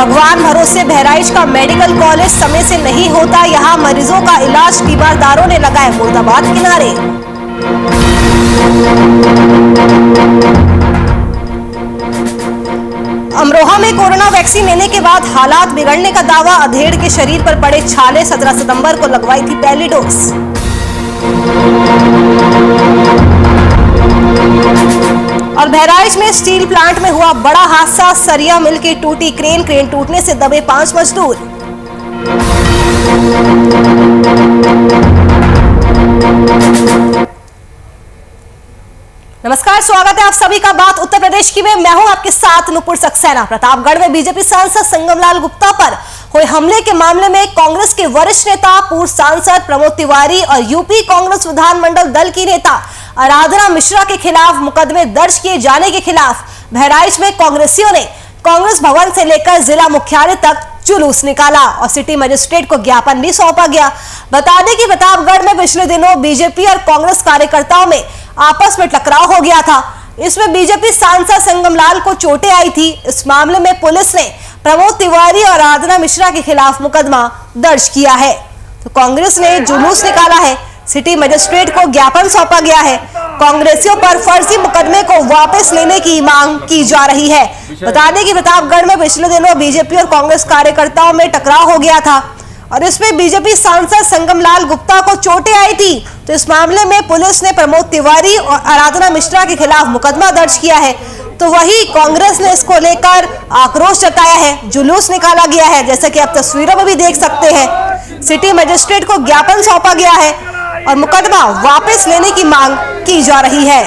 भगवान भरोसे बहराइच का मेडिकल कॉलेज समय से नहीं होता, यहां मरीजों का इलाज, तीमारदारों ने लगाए मुर्दाबाद के नारे। अमरोहा में कोरोना वैक्सीन लेने के बाद हालात बिगड़ने का दावा, अधेड़ के शरीर पर पड़े छाले, 17 सितंबर को लगवाई थी पहली डोज। और बहराइच में स्टील प्लांट में हुआ बड़ा हादसा, सरिया मिल की टूटी क्रेन टूटने से दबे 5 मजदूर। नमस्कार, स्वागत है आप सभी का बात उत्तर प्रदेश की में। मैं हूं आपके साथ नुपुर सक्सेना। प्रतापगढ़ में बीजेपी सांसद संगमलाल गुप्ता पर हुए हमले के मामले में कांग्रेस के वरिष्ठ नेता पूर्व सांसद प्रमोद तिवारी और यूपी कांग्रेस विधानमंडल दल की नेता आराधना मिश्रा के खिलाफ मुकदमे दर्ज किए जाने के खिलाफ बहराइच में कांग्रेसियों ने कांग्रेस भवन से लेकर जिला मुख्यालय तक जुलूस निकाला और सिटी मजिस्ट्रेट को ज्ञापन भी सौंपा गया। बता दें कि प्रतापगढ़ में पिछले दिनों बीजेपी और कांग्रेस कार्यकर्ताओं में आपस में टकराव हो गया था। इसमें बीजेपी सांसद संगमलाल को चोटें आई थी। इस मामले में पुलिस ने प्रमोद तिवारी और आराधना मिश्रा के खिलाफ मुकदमा दर्ज किया है। तो कांग्रेस ने जुलूस निकाला है, सिटी मजिस्ट्रेट को ज्ञापन सौंपा गया है। कांग्रेसियों पर फर्जी मुकदमे को वापस लेने की मांग की जा रही है। बता दें कि प्रतापगढ़ में पिछले दिनों बीजेपी और कांग्रेस कार्यकर्ताओं में टकराव हो गया था और इसमें बीजेपी सांसद संगमलाल गुप्ता को चोटें आई थी। तो इस मामले में पुलिस ने प्रमोद तिवारी और आराधना मिश्रा के खिलाफ मुकदमा दर्ज किया है। तो वही कांग्रेस ने इसको लेकर आक्रोश जताया है, जुलूस निकाला गया है, जैसा कि आप तस्वीरों में भी देख सकते हैं। सिटी मजिस्ट्रेट को ज्ञापन सौंपा गया है और मुकदमा वापस लेने की मांग की जा रही है।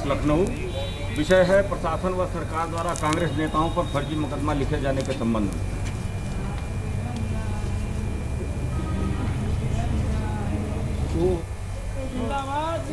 लखनऊ विषय है प्रशासन व सरकार द्वारा कांग्रेस नेताओं पर फर्जी मुकदमा लिखे जाने के संबंध में।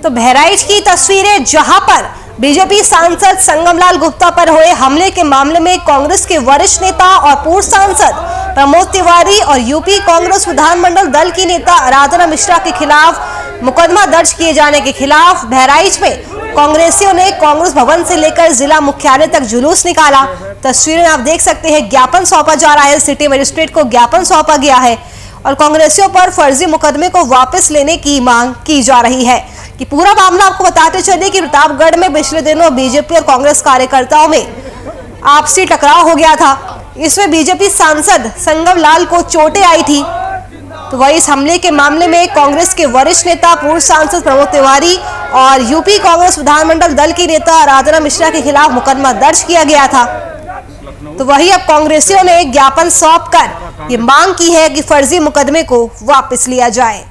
तो बहराइच की तस्वीरें, जहां पर बीजेपी सांसद संगमलाल गुप्ता पर हुए हमले के मामले में कांग्रेस के वरिष्ठ नेता और पूर्व सांसद प्रमोद तिवारी और यूपी कांग्रेस विधानमंडल दल की नेता आराधना मिश्रा के खिलाफ मुकदमा दर्ज किए जाने के खिलाफ बहराइच में कांग्रेसियों ने कांग्रेस भवन से लेकर जिला मुख्यालय तक जुलूस निकाला। तस्वीरें आप देख सकते हैं, ज्ञापन सौंपा जा रहा है, सिटी मजिस्ट्रेट को ज्ञापन सौंपा गया है और कांग्रेसियों पर फर्जी मुकदमे को वापस लेने की मांग की जा रही है। कि पूरा मामला आपको बताते चले कि प्रतापगढ़ में पिछले दिनों बीजेपी और कांग्रेस कार्यकर्ताओं में आपसी टकराव हो गया था। इसमें बीजेपी सांसद संगमलाल को चोटें आई थी। तो वही इस हमले के मामले में कांग्रेस के वरिष्ठ नेता पूर्व सांसद प्रमोद तिवारी और यूपी कांग्रेस विधानमंडल दल की नेता आराधना मिश्रा के खिलाफ मुकदमा दर्ज किया गया था। तो वही अब कांग्रेसियों ने ज्ञापन सौंपकर ये मांग की है कि फर्जी मुकदमे को वापस लिया जाए।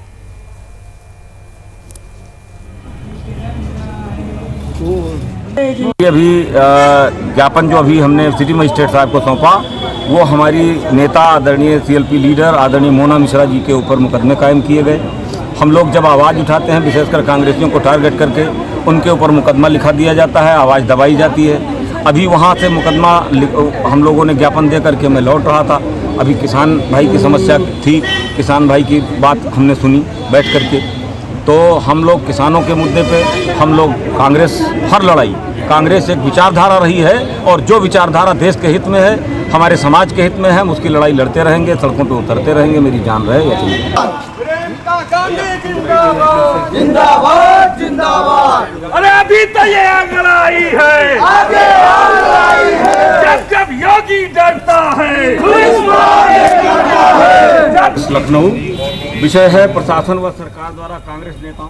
अभी ज्ञापन जो अभी हमने सिटी मजिस्ट्रेट साहब को सौंपा, वो हमारी नेता आदरणीय सीएलपी लीडर आदरणीय मोना मिश्रा जी के ऊपर मुकदमे कायम किए गए। हम लोग जब आवाज़ उठाते हैं, विशेषकर कांग्रेसियों को टारगेट करके उनके ऊपर मुकदमा लिखा दिया जाता है, आवाज़ दबाई जाती है। अभी वहाँ से मुकदमा हम लोगों ने ज्ञापन दे करके मैं लौट रहा था। अभी किसान भाई की समस्या थी, किसान भाई की बात हमने सुनी बैठ करके। तो हम लोग किसानों के मुद्दे पे हम लोग कांग्रेस हर लड़ाई, कांग्रेस एक विचारधारा रही है और जो विचारधारा देश के हित में है, हमारे समाज के हित में है, हम उसकी लड़ाई लड़ते रहेंगे, सड़कों पे उतरते रहेंगे, मेरी जान रहे या जिंदाबाद जिंदाबाद। अरे अभी तो ये लड़ाई है, आगे लड़ाई है। जब योगी डरता है, लखनऊ विषय है प्रशासन व सरकार द्वारा कांग्रेस नेताओं।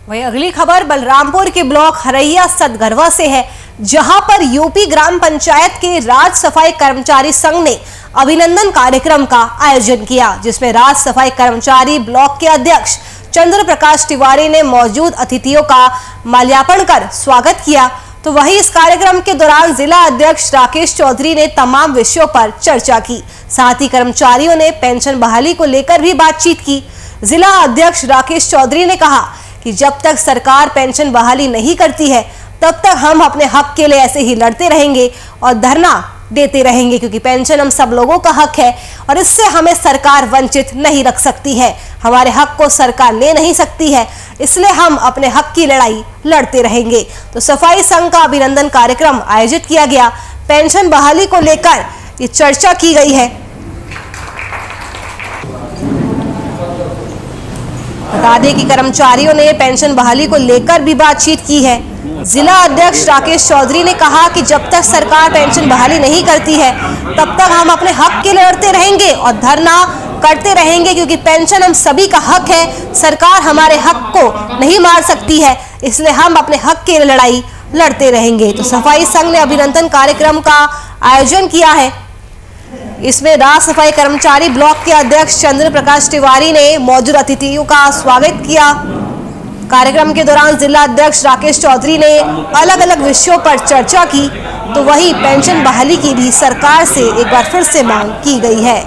वही अगली खबर बलरामपुर के ब्लॉक हरैया सतगरवा से है, जहां पर यूपी ग्राम पंचायत के राज सफाई कर्मचारी संघ ने अभिनंदन कार्यक्रम का आयोजन किया, जिसमें राज सफाई कर्मचारी ब्लॉक के अध्यक्ष चंद्र प्रकाश तिवारी ने मौजूद अतिथियों का माल्यार्पण कर स्वागत किया। तो वहीं इस कार्यक्रम के दौरान जिला अध्यक्ष राकेश चौधरी ने तमाम विषयों पर चर्चा की। साथ ही कर्मचारियों ने पेंशन बहाली को लेकर भी बातचीत की। जिला अध्यक्ष राकेश चौधरी ने कहा कि जब तक सरकार पेंशन बहाली नहीं करती है, तब तक हम अपने हक के लिए ऐसे ही लड़ते रहेंगे और धरना देते रहेंगे, क्योंकि पेंशन हम सब लोगों का हक है और इससे हमें सरकार वंचित नहीं रख सकती है। हमारे हक को सरकार ले नहीं सकती है, इसलिए हम अपने हक की लड़ाई लड़ते रहेंगे। तो सफाई संघ का अभिनंदन कार्यक्रम आयोजित किया गया। पेंशन बहाली को लेकर ये चर्चा की गई है। बता दें कि कर्मचारियों ने पेंशन बहाली को लेकर भी बातचीत की है। जिला अध्यक्ष राकेश चौधरी ने कहा कि जब तक सरकार पेंशन बहाली नहीं करती है तब तक हम अपने हक के लिए लड़ते रहेंगे और धरना करते रहेंगे, क्योंकि पेंशन हम सभी का हक है। सरकार हमारे हक को नहीं मार सकती है, इसलिए हम अपने हक के लिए लड़ाई लड़ते रहेंगे। तो सफाई संघ ने अभिनंदन कार्यक्रम का आयोजन किया है। इसमें राज्य सफाई कर्मचारी ब्लॉक के अध्यक्ष चंद्र प्रकाश तिवारी ने मौजूद अतिथियों का स्वागत किया। कार्यक्रम के दौरान जिला अध्यक्ष राकेश चौधरी ने अलग अलग विषयों पर चर्चा की, तो वहीं पेंशन बहाली की भी सरकार से एक बार फिर से मांग की गई है।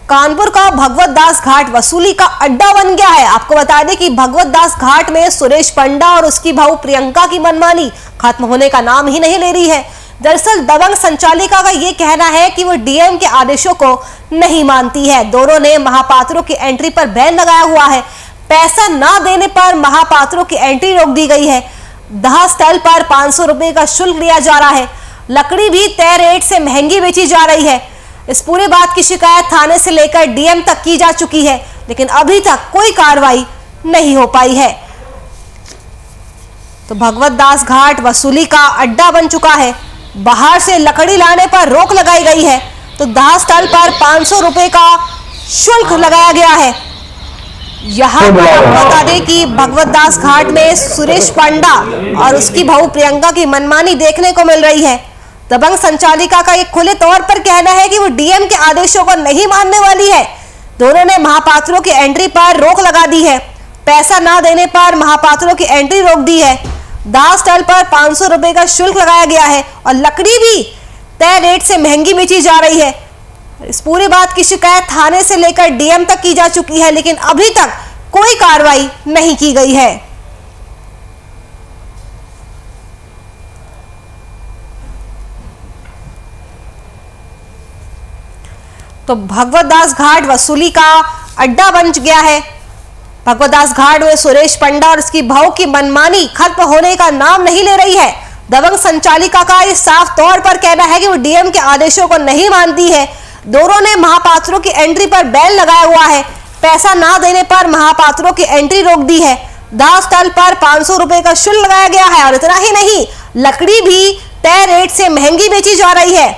कानपुर का भगवत दास घाट वसूली का अड्डा बन गया है। आपको बता दें कि भगवत दास घाट में सुरेश पंडा और उसकी बहू प्रियंका की मनमानी खत्म होने का नाम ही नहीं ले रही है। दरअसल दबंग संचालिका का ये कहना है कि वो डीएम के आदेशों को नहीं मानती है। दोनों ने महापात्रों की एंट्री पर बैन लगाया हुआ है। पैसा ना देने पर महापात्रों की एंट्री रोक दी गई है। दाह स्थल पर 500 रुपए का शुल्क लिया जा रहा है। लकड़ी भी तय रेट से महंगी बेची जा रही है। इस पूरी बात की शिकायत थाने से लेकर डीएम तक की जा चुकी है, लेकिन अभी तक कोई कार्रवाई नहीं हो पाई है। तो भगवत दास घाट वसूली का अड्डा बन चुका है। बाहर से लकड़ी लाने पर रोक लगाई गई है, तो दाह स्थल पर 500 रुपए का शुल्क लगाया गया है। यहाँ पर बता दें कि भगवत दास घाट में सुरेश पंडा और उसकी बहू प्रियंका की मनमानी देखने को मिल रही है। दबंग संचालिका का एक खुले तौर पर कहना है कि वो डीएम के आदेशों को नहीं मानने वाली है। दोनों ने महापात्रों की एंट्री पर रोक लगा दी है। पैसा ना देने पर महापात्रों की एंट्री रोक दी है। दाह स्थल पर 500 रुपए का शुल्क लगाया गया है और लकड़ी भी तय रेट से महंगी बेची जा रही है। इस पूरी बात की शिकायत थाने से लेकर डीएम तक की जा चुकी है, लेकिन अभी तक कोई कार्रवाई नहीं की गई है। तो भगवत दास घाट वसूली का अड्डा बन गया है। भगवत दास घाट में सुरेश पंडा और उसकी बहू की मनमानी खत्म होने का नाम नहीं ले रही है। दबंग संचालिका का ये साफ तौर पर कहना है कि वो डीएम के आदेशों को नहीं मानती है। दोनों ने महापात्रों की एंट्री पर बैन लगाया हुआ है। पैसा ना देने पर महापात्रों की एंट्री रोक दी है। दाह स्थल पर 500 रुपए का शुल्क लगाया गया है और इतना ही नहीं, लकड़ी भी तय रेट से महंगी बेची जा रही है।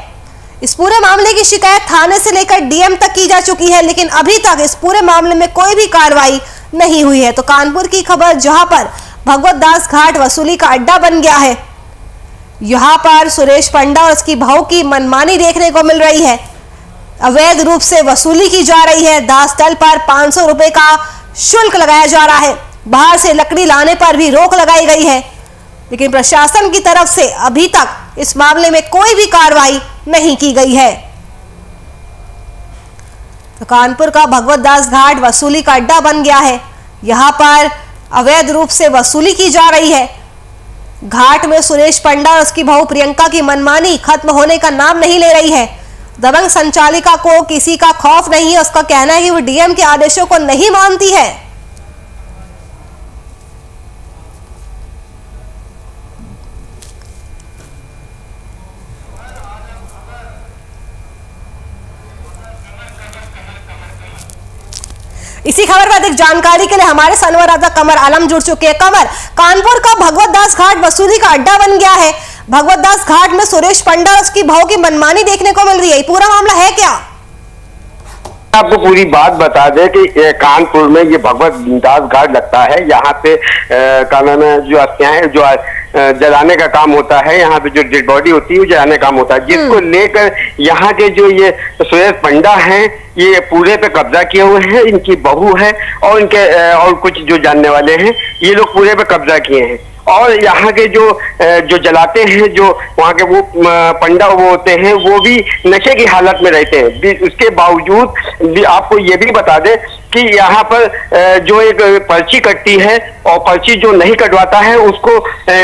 इस पूरे मामले की शिकायत थाने से लेकर डीएम तक की जा चुकी है, लेकिन अभी तक इस पूरे मामले में कोई भी कार्रवाई नहीं हुई है। तो कानपुर की खबर, जहां पर भगवत दास घाट वसूली का अड्डा बन गया है, यहां पर सुरेश पंडा और उसकी बहू की मनमानी देखने को मिल रही है। अवैध रूप से वसूली की जा रही है। दाह स्थल पर 500 रुपए का शुल्क लगाया जा रहा है। बाहर से लकड़ी लाने पर भी रोक लगाई गई है, लेकिन प्रशासन की तरफ से अभी तक इस मामले में कोई भी कार्रवाई नहीं की गई है। तो कानपुर का भगवत दास घाट वसूली का अड्डा बन गया है। यहां पर अवैध रूप से वसूली की जा रही है। घाट में सुरेश पंडा और उसकी बहू प्रियंका की मनमानी खत्म होने का नाम नहीं ले रही है। दबंग संचालिका को किसी का खौफ नहीं है। उसका कहना है कि वो डीएम के आदेशों को नहीं मानती है। इसी खबर पर अधिक जानकारी के लिए हमारे संवाददाता कमर आलम जुड़ चुके हैं। कमर, कानपुर का भगवत दास घाट वसूली का अड्डा बन गया है। भगवत दास घाट में सुरेश पंडा और उसकी बहू की मनमानी देखने को मिल रही है। पूरा मामला है क्या? आपको पूरी बात बता दें कि कानपुर में ये भगवत दास घाट लगता है। यहाँ पे क्या नाम है, जो अस्थियां हैं, जो जलाने का काम होता है, यहाँ पे जो डेड बॉडी होती है वो जलाने का काम होता है, जिसको लेकर यहाँ के जो ये सुरेश पंडा हैं, ये पूरे पे कब्जा किए हुए हैं। इनकी बहू है और इनके और कुछ जो जानने वाले हैं, ये लोग पूरे पे कब्जा किए हैं। और यहाँ के जो जलाते हैं, जो वहाँ के वो पंडा वो होते हैं, वो भी नशे की हालत में रहते हैं। उसके बावजूद भी आपको ये भी बता दें कि यहाँ पर जो एक पर्ची कटती है और पर्ची जो नहीं कटवाता है उसको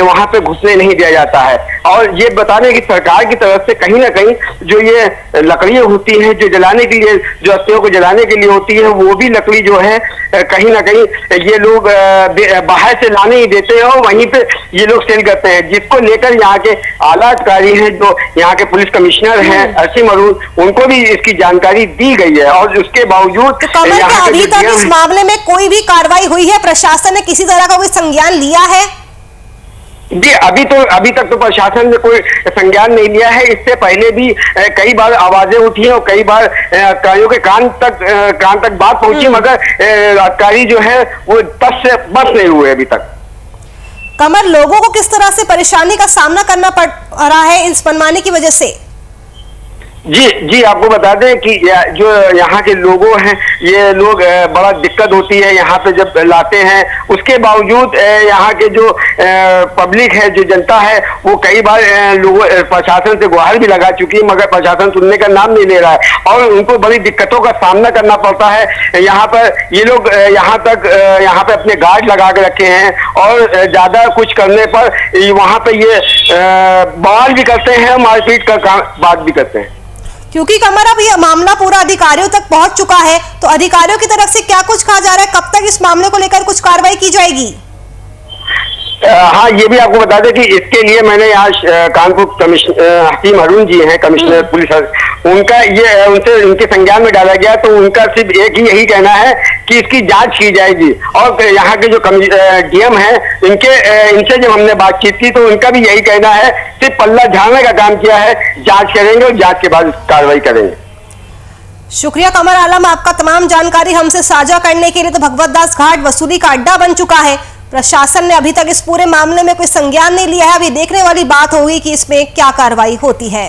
वहाँ पे घुसने नहीं दिया जाता है। और ये बता दें कि सरकार की तरफ से कहीं ना कहीं जो ये लकड़ियाँ होती हैं जो जलाने के लिए, जो अस्थियों को जलाने के लिए होती है, वो भी लकड़ी जो है कहीं ना कहीं ये लोग बाहर से लाने ही देते हैं और वहीं पे ये लोग सेल करते हैं, जिसको लेकर यहाँ के आला अधिकारी हैं, जो यहाँ के पुलिस कमिश्नर हैं असीम अरुण, उनको भी इसकी जानकारी दी गई है। और उसके बावजूद तो कमल, क्या अभी तक इस मामले में कोई भी कार्रवाई हुई है? प्रशासन ने किसी तरह का कोई संज्ञान लिया है? जी, अभी तक तो प्रशासन ने कोई संज्ञान नहीं लिया है। इससे पहले भी कई बार आवाजें उठी हैं और कई बार अधिकारियों के कान तक बात पहुंची, मगर अधिकारी जो है वो तस से बस नहीं हुए अभी तक। कमल, लोगों को किस तरह से परेशानी का सामना करना पड़ रहा है इस मनमानी की वजह से? जी, आपको बता दें कि जो यहाँ के लोगों हैं, ये लोग बड़ा दिक्कत होती है यहाँ पे जब लाते हैं। उसके बावजूद यहाँ के जो पब्लिक है, जो जनता है, वो कई बार लोगों प्रशासन से गुहार भी लगा चुकी है, मगर प्रशासन सुनने का नाम नहीं ले रहा है और उनको बड़ी दिक्कतों का सामना करना पड़ता है। यहाँ पर ये लोग यहाँ पे अपने गार्ड लगा के रखे हैं और ज्यादा कुछ करने पर वहाँ पे ये बवाल भी करते हैं, मारपीट का बात भी करते हैं। क्योंकि कमर, अब ये मामला पूरा अधिकारियों तक पहुंच चुका है, तो अधिकारियों की तरफ से क्या कुछ कहा जा रहा है? कब तक इस मामले को लेकर कुछ कार्रवाई की जाएगी? हाँ, ये भी आपको बता दें कि इसके लिए मैंने यहाँ कानपुर कमिश्नर असीम अरुण जी हैं, कमिश्नर पुलिस, उनसे उनके संज्ञान में डाला गया। तो उनका सिर्फ एक ही यही कहना है कि इसकी जांच की जाएगी। और यहाँ के जो डीएम हैं, इनसे जब हमने बातचीत की तो उनका भी यही कहना है, सिर्फ पल्ला झाड़ने का काम किया है, जांच करेंगे और जांच के बाद कार्रवाई करेंगे। शुक्रिया कमर आलम, आपका तमाम जानकारी हमसे साझा करने के लिए। तो भगवत दास घाट वसूली का अड्डा बन चुका है। प्रशासन ने अभी तक इस पूरे मामले में कोई संज्ञान नहीं लिया है। अभी देखने वाली बात होगी कि इसमें क्या कार्रवाई होती है।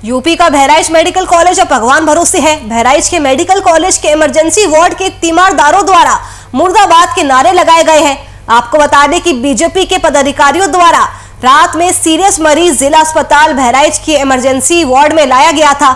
यूपी का बहराइच मेडिकल कॉलेज अब भगवान भरोसे है। बहराइच के मेडिकल कॉलेज के इमरजेंसी वार्ड के तीमारदारों द्वारा मुर्दाबाद के नारे लगाए गए हैं। आपको बता दें कि बीजेपी के पदाधिकारियों द्वारा रात में सीरियस मरीज जिला अस्पताल बहराइच के इमरजेंसी वार्ड में लाया गया था,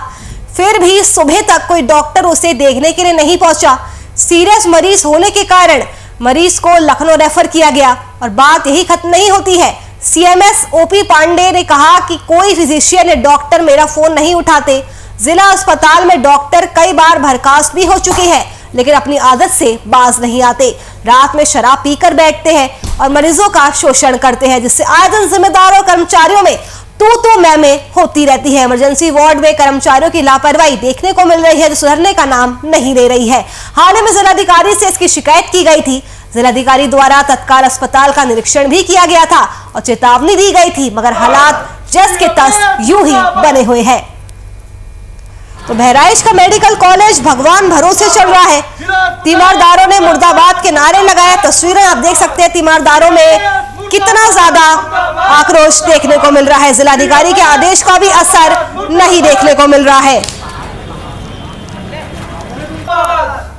फिर भी सुबह तक कोई डॉक्टर उसे देखने के लिए नहीं पहुंचा। सीरियस मरीज होने के कारण मरीज को लखनऊ रेफर किया गया। और बात यही खत्म नहीं होती है। सीएमएस ओपी पांडे ने कहा कि कोई फिजिशियन या डॉक्टर मेरा फोन नहीं उठाते। जिला अस्पताल में डॉक्टर कई बार बर्खास्त भी हो चुके हैं, लेकिन अपनी आदत से बाज नहीं आते। रात में शराब पीकर बैठते हैं और मरीजों का शोषण करते हैं, जिससे आए दिन जिम्मेदारों और कर्मचारियों में तू मैं होती रहती है। इमरजेंसी वार्ड में कर्मचारियों की लापरवाही देखने को मिल रही है, जो सुधरने का नाम नहीं ले रही है। हाल ही में जिलाधिकारी से इसकी शिकायत की गई थी। जिलाधिकारी द्वारा तत्काल अस्पताल का निरीक्षण भी किया गया था और चेतावनी दी गई थी, मगर हालात जस के तस यूं ही बने हुए हैं। तो बहराइच का मेडिकल कॉलेज भगवान भरोसे चल रहा है। तीमारदारों ने मुर्दाबाद के नारे लगाए। तस्वीरें आप देख सकते हैं, तीमारदारों में कितना ज्यादा आक्रोश देखने को मिल रहा है। जिलाधिकारी के आदेश का भी असर नहीं देखने को मिल रहा है।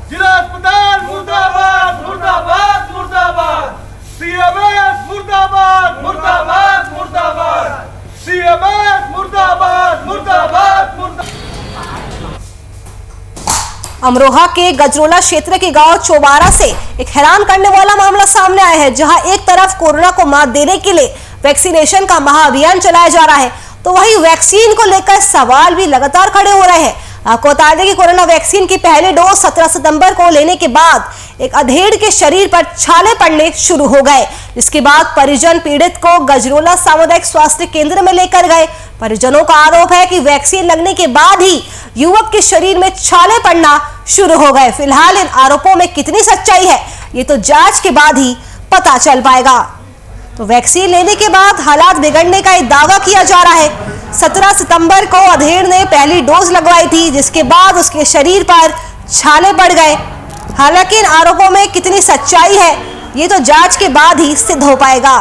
जिला अस्पताल मुर्दाबाद, मुर्दाबाद, मुर्दाबाद। सीएमएस मुर्दाबाद, मुर्दाबाद, मुर्दाबाद। सीएमएस मुर्दाबाद, मुर्दाबाद, मुर्दाबाद। अमरोहा के गजरोला क्षेत्र के गांव चौबारा से एक हैरान करने वाला मामला सामने आया है, जहां एक तरफ कोरोना को मात देने के लिए वैक्सीनेशन का महाअभियान चलाया जा रहा है, तो वहीं वैक्सीन को लेकर सवाल भी लगातार खड़े हो रहे हैं। आपको बता दें कि कोरोना वैक्सीन की पहले डोज 17 सितंबर को लेने के बाद एक अधेड़ के शरीर पर छाले पड़ने शुरू हो गए, जिसके बाद परिजन पीड़ित को गजरोला सामुदायिक स्वास्थ्य केंद्र में लेकर गए। परिजनों का आरोप है कि वैक्सीन लगने के बाद ही युवक के शरीर में छाले पड़ना शुरू हो गए। फिलहाल इन आरोपों में कितनी सच्चाई है, ये तो जांच के बाद ही पता चल पाएगा। तो वैक्सीन लेने के बाद हालात बिगड़ने का एक दावा किया जा रहा है। 17 सितंबर को अधेड़ ने पहली डोज लगवाई थी, जिसके बाद उसके शरीर पर छाले पड़ गए। हालांकि इन आरोपों में कितनी सच्चाई है, ये तो जांच के बाद ही सिद्ध हो पाएगा।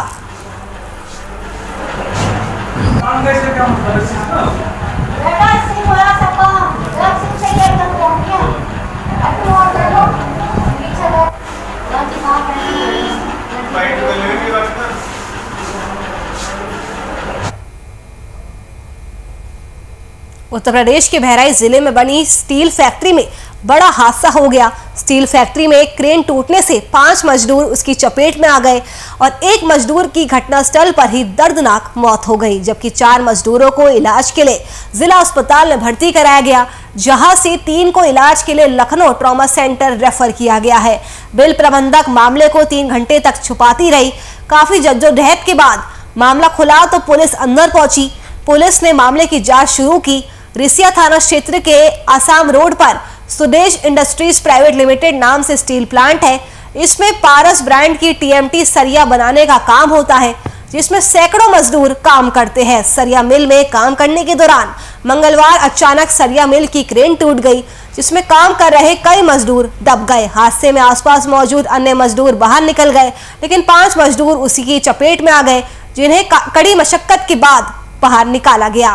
उत्तर प्रदेश के बहराइच जिले में बनी स्टील फैक्ट्री में बड़ा हादसा हो गया। स्टील फैक्ट्री में क्रेन टूटने से 5 मजदूर उसकी चपेट में आ गए और एक मजदूर की घटनास्थल पर ही दर्दनाक मौत हो गई, जबकि 4 मजदूरों को इलाज के लिए जिला अस्पताल में भर्ती कराया गया, जहां से 3 को इलाज के लिए लखनऊ ट्रॉमा सेंटर रेफर किया गया है। बिल प्रबंधक मामले को 3 घंटे तक छुपाती रही। काफी जद्दोजहद के बाद मामला खुला तो पुलिस अंदर पहुंची। पुलिस ने मामले की जांच शुरू की। रिसिया थाना क्षेत्र के आसाम रोड पर सुदेश इंडस्ट्रीज प्राइवेट लिमिटेड नाम से स्टील प्लांट है। इसमें पारस ब्रांड की टीएमटी सरिया बनाने का काम होता है, जिसमें सैकड़ों मजदूर काम करते हैं। सरिया मिल में काम करने के दौरान मंगलवार अचानक सरिया मिल की क्रेन टूट गई, जिसमें काम कर रहे कई मजदूर दब गए। हादसे में आसपास मौजूद अन्य मजदूर बाहर निकल गए, लेकिन 5 मजदूर उसी की चपेट में आ गए, जिन्हें कड़ी मशक्कत के बाद बाहर निकाला गया।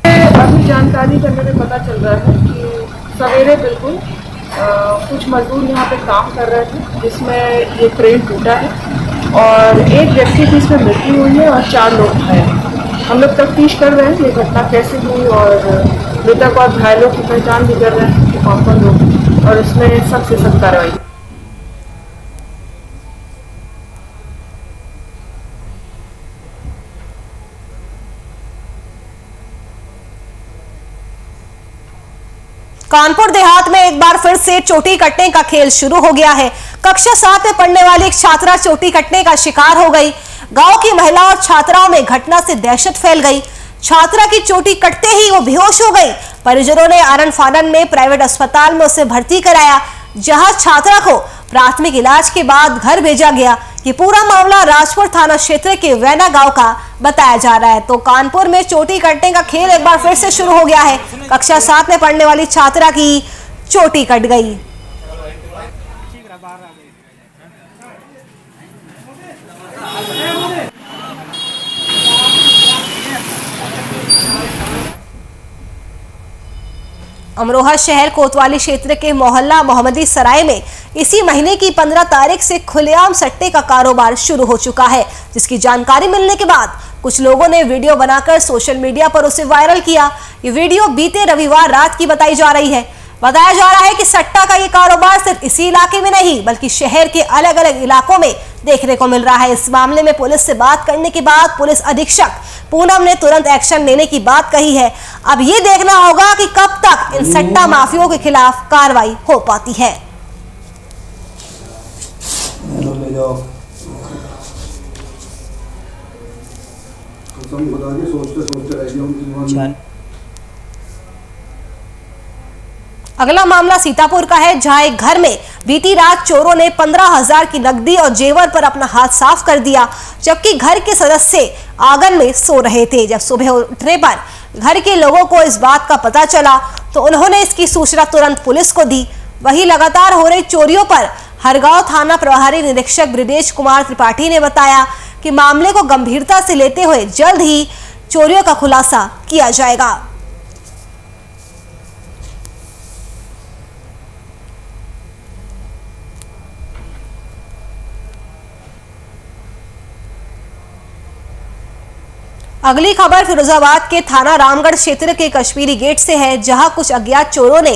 अभी जानकारी करने में पता चल रहा है कि सवेरे बिल्कुल कुछ मजदूर यहाँ पे काम कर रहे थे, जिसमें ये क्रेन टूटा है और एक व्यक्ति की इसमें मृत्यु हुई है और 4 लोग घायल हैं। हम लोग तफ्तीश कर रहे हैं कि ये घटना कैसे हुई और मृतक और घायलों की पहचान भी कर रहे हैं कि कौन लोग, और इसमें सख्त से सख्त कार्रवाई। कानपुर देहात में एक बार फिर से चोटी कटने का खेल शुरू हो गया है। कक्षा 7 में पढ़ने वाली एक छात्रा चोटी कटने का शिकार हो गई। गांव की महिला और छात्राओं में घटना से दहशत फैल गई। छात्रा की चोटी कटते ही वो बेहोश हो गई। परिजनों ने आनन फानन में प्राइवेट अस्पताल में उसे भर्ती कराया, जहां छात्रा को प्राथमिक इलाज के बाद घर भेजा गया। ये पूरा मामला राजपुर थाना क्षेत्र के वैना गांव का बताया जा रहा है। तो कानपुर में चोटी कटने का खेल एक बार फिर से शुरू हो गया है। कक्षा 7 में पढ़ने वाली छात्रा की चोटी कट गई। अमरोहा शहर कोतवाली क्षेत्र के मोहल्ला मोहम्मदी सराय में इसी महीने की 15 तारीख से खुलेआम सट्टे का कारोबार शुरू हो चुका है, जिसकी जानकारी मिलने के बाद कुछ लोगों ने वीडियो बनाकर सोशल मीडिया पर उसे वायरल किया। ये वीडियो बीते रविवार रात की बताई जा रही है। बताया जा रहा है कि सट्टा का ये कारोबार सिर्फ इसी इलाके में नहीं बल्कि शहर के अलग अलग इलाकों में देखने को मिल रहा है। इस मामले में पुलिस से बात करने के बाद पुलिस अधीक्षक पूनम ने तुरंत एक्शन लेने की बात कही है। अब ये देखना होगा कि कब तक इन सट्टा माफियों के खिलाफ कार्रवाई हो पाती है। अगला मामला सीतापुर का है, जहां एक घर में बीती रात चोरों ने 15,000 की नकदी और जेवर पर अपना हाथ साफ कर दिया, जबकि घर के सदस्य आंगन में सो रहे थे। जब सुबह उठने पर घर के लोगों को इस बात का पता चला तो उन्होंने इसकी सूचना तुरंत पुलिस को दी। वहीं लगातार हो रही चोरियों पर हरगांव थाना प्रभारी निरीक्षक ब्रिजेश कुमार त्रिपाठी ने बताया कि मामले को गंभीरता से लेते हुए जल्द ही चोरियों का खुलासा किया जाएगा। अगली खबर फिरोजाबाद के थाना रामगढ़ क्षेत्र के कश्मीरी गेट से है, जहां कुछ अज्ञात चोरों ने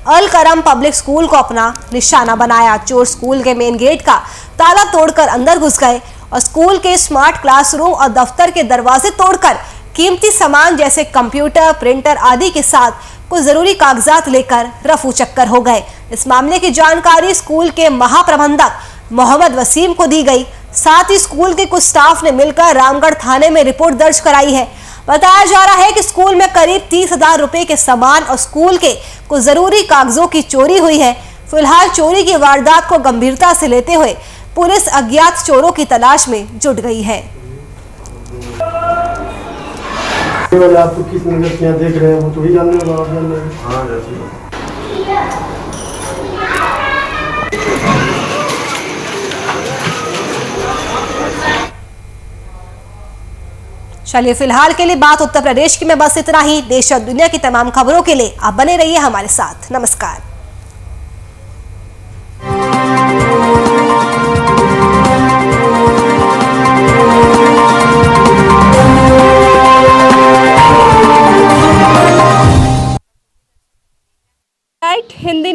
अल करम पब्लिक स्कूल को अपना निशाना बनाया। चोर स्कूल के मेन गेट का ताला तोड़कर अंदर घुस गए और स्कूल के स्मार्ट क्लासरूम और दफ्तर के दरवाजे तोड़कर कीमती सामान जैसे कंप्यूटर, प्रिंटर आदि के साथ कुछ जरूरी कागजात लेकर रफू चक्कर हो गए। इस मामले की जानकारी स्कूल के महाप्रबंधक मोहम्मद वसीम को दी गई। साथ ही स्कूल के कुछ स्टाफ ने मिलकर रामगढ़ थाने में रिपोर्ट दर्ज कराई है। बताया जा रहा है कि स्कूल में करीब 30,000 रुपए के सामान और स्कूल के कुछ जरूरी कागजों की चोरी हुई है। फिलहाल चोरी की वारदात को गंभीरता से लेते हुए पुलिस अज्ञात चोरों की तलाश में जुट गई है। आप तो किस नजर से यहाँ देख रहे हैं, वो तो ही जानने वाला आप जान रहे हैं। चलिए फिलहाल के लिए बात उत्तर प्रदेश की में बस इतना ही। देश और दुनिया की तमाम खबरों के लिए आप बने रहिए हमारे साथ। नमस्कार। नाइट हिंदी